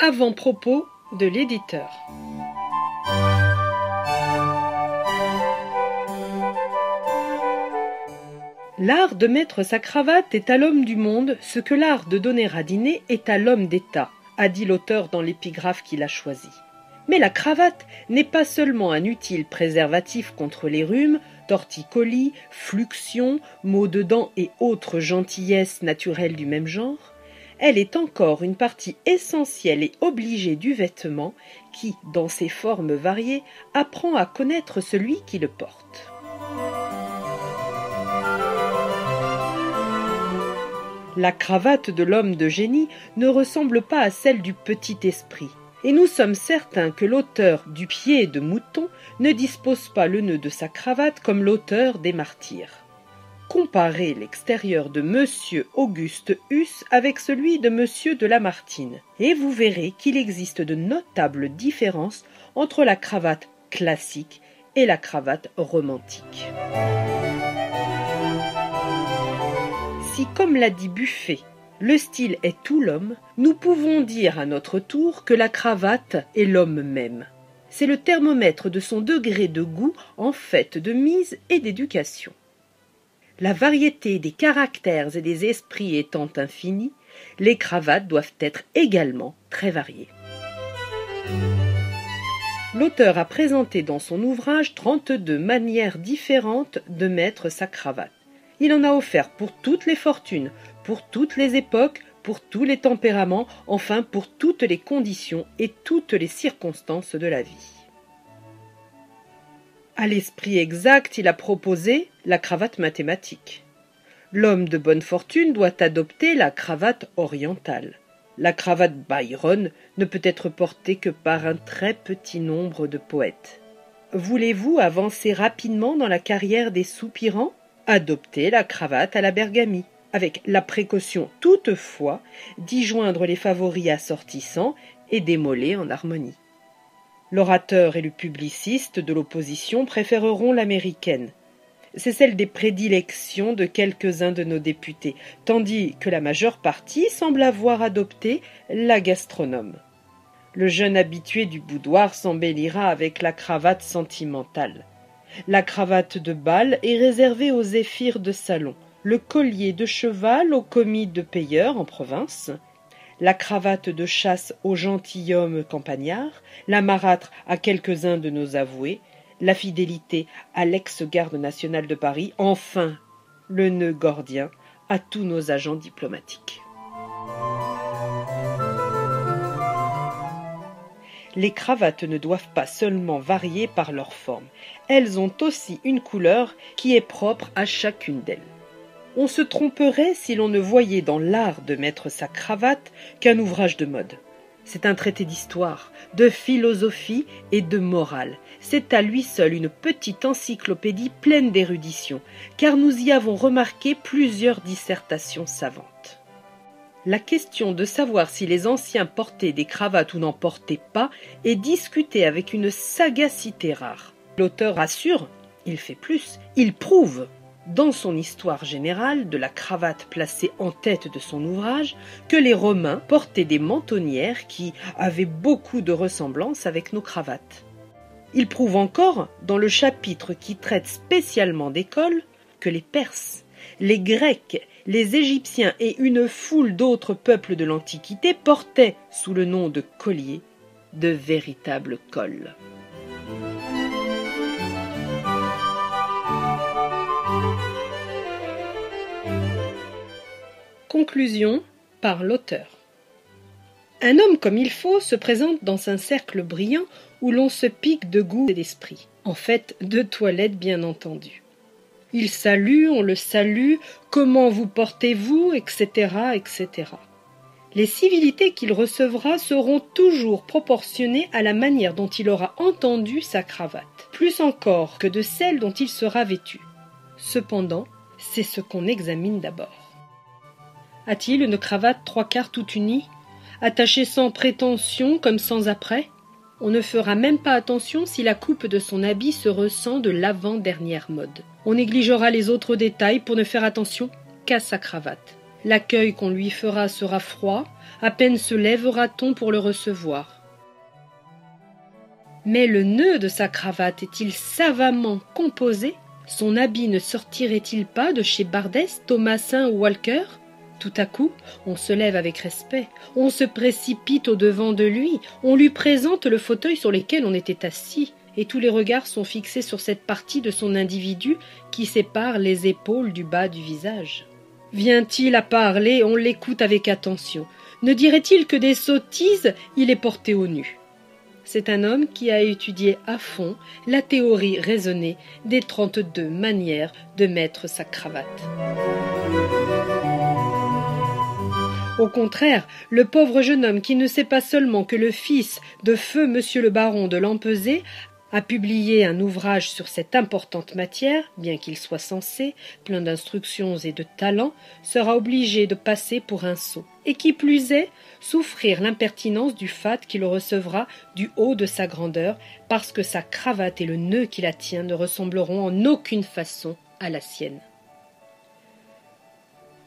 Avant-propos de l'éditeur. L'art de mettre sa cravate est à l'homme du monde ce que l'art de donner à dîner est à l'homme d'État, a dit l'auteur dans l'épigraphe qu'il a choisi. Mais la cravate n'est pas seulement un utile préservatif contre les rhumes, torticolis, fluxions, maux de dents et autres gentillesses naturelles du même genre. Elle est encore une partie essentielle et obligée du vêtement qui, dans ses formes variées, apprend à connaître celui qui le porte. La cravate de l'homme de génie ne ressemble pas à celle du petit esprit, et nous sommes certains que l'auteur du pied de mouton ne dispose pas le nœud de sa cravate comme l'auteur des martyrs. Comparez l'extérieur de Monsieur Auguste Huss avec celui de Monsieur de Lamartine, et vous verrez qu'il existe de notables différences entre la cravate classique et la cravate romantique. Si, comme l'a dit Buffet, le style est tout l'homme, nous pouvons dire à notre tour que la cravate est l'homme même. C'est le thermomètre de son degré de goût en fait de mise et d'éducation. La variété des caractères et des esprits étant infinie, les cravates doivent être également très variées. L'auteur a présenté dans son ouvrage 32 manières différentes de mettre sa cravate. Il en a offert pour toutes les fortunes, pour toutes les époques, pour tous les tempéraments, enfin pour toutes les conditions et toutes les circonstances de la vie. À l'esprit exact, il a proposé la cravate mathématique. L'homme de bonne fortune doit adopter la cravate orientale. La cravate Byron ne peut être portée que par un très petit nombre de poètes. Voulez-vous avancer rapidement dans la carrière des soupirants ? Adoptez la cravate à la Bergamie, avec la précaution toutefois d'y joindre les favoris assortissants et des mollets en harmonie. L'orateur et le publiciste de l'opposition préféreront l'américaine. C'est celle des prédilections de quelques-uns de nos députés, tandis que la majeure partie semble avoir adopté la gastronome. Le jeune habitué du boudoir s'embellira avec la cravate sentimentale. La cravate de bal est réservée aux zéphyrs de salon, le collier de cheval aux commis de payeurs en province, la cravate de chasse aux gentilshommes campagnards, la marâtre à quelques-uns de nos avoués, la fidélité à l'ex-garde nationale de Paris, enfin le nœud gordien à tous nos agents diplomatiques. Les cravates ne doivent pas seulement varier par leur forme, elles ont aussi une couleur qui est propre à chacune d'elles. On se tromperait si l'on ne voyait dans l'art de mettre sa cravate qu'un ouvrage de mode. C'est un traité d'histoire, de philosophie et de morale. C'est à lui seul une petite encyclopédie pleine d'érudition, car nous y avons remarqué plusieurs dissertations savantes. La question de savoir si les anciens portaient des cravates ou n'en portaient pas est discutée avec une sagacité rare. L'auteur assure, il fait plus, il prouve, dans son histoire générale de la cravate placée en tête de son ouvrage, que les Romains portaient des mentonnières qui avaient beaucoup de ressemblance avec nos cravates. Il prouve encore, dans le chapitre qui traite spécialement d'école, que les Perses, les Grecs, les Égyptiens et une foule d'autres peuples de l'Antiquité portaient, sous le nom de colliers, de véritables cols. Conclusion par l'auteur. Un homme comme il faut se présente dans un cercle brillant où l'on se pique de goût et d'esprit, en fait de toilette bien entendu. Il salue, on le salue, comment vous portez-vous, etc., etc. Les civilités qu'il recevra seront toujours proportionnées à la manière dont il aura entendu sa cravate, plus encore que de celle dont il sera vêtu. Cependant, c'est ce qu'on examine d'abord. A-t-il une cravate 3/4 toute unie, attachée sans prétention comme sans apprêt ? On ne fera même pas attention si la coupe de son habit se ressent de l'avant-dernière mode. On négligera les autres détails pour ne faire attention qu'à sa cravate. L'accueil qu'on lui fera sera froid, à peine se lèvera-t-on pour le recevoir. Mais le nœud de sa cravate est-il savamment composé? Son habit ne sortirait-il pas de chez Bardess, Thomassin ou Walker? Tout à coup, on se lève avec respect, on se précipite au-devant de lui, on lui présente le fauteuil sur lequel on était assis, et tous les regards sont fixés sur cette partie de son individu qui sépare les épaules du bas du visage. Vient-il à parler, on l'écoute avec attention. Ne dirait-il que des sottises, il est porté au nu. C'est un homme qui a étudié à fond la théorie raisonnée des 32 manières de mettre sa cravate. Au contraire, le pauvre jeune homme qui ne sait pas seulement que le fils de feu monsieur le baron de l'Empezé a publié un ouvrage sur cette importante matière, bien qu'il soit sensé, plein d'instructions et de talent, sera obligé de passer pour un sot, et qui plus est, souffrir l'impertinence du fat qui le recevra du haut de sa grandeur, parce que sa cravate et le nœud qui la tient ne ressembleront en aucune façon à la sienne.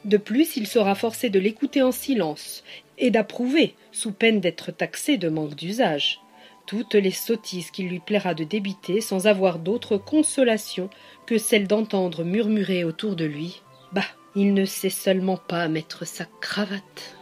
De plus, il sera forcé de l'écouter en silence, et d'approuver, sous peine d'être taxé de manque d'usage, toutes les sottises qu'il lui plaira de débiter sans avoir d'autre consolation que celle d'entendre murmurer autour de lui « Bah, il ne sait seulement pas mettre sa cravate !»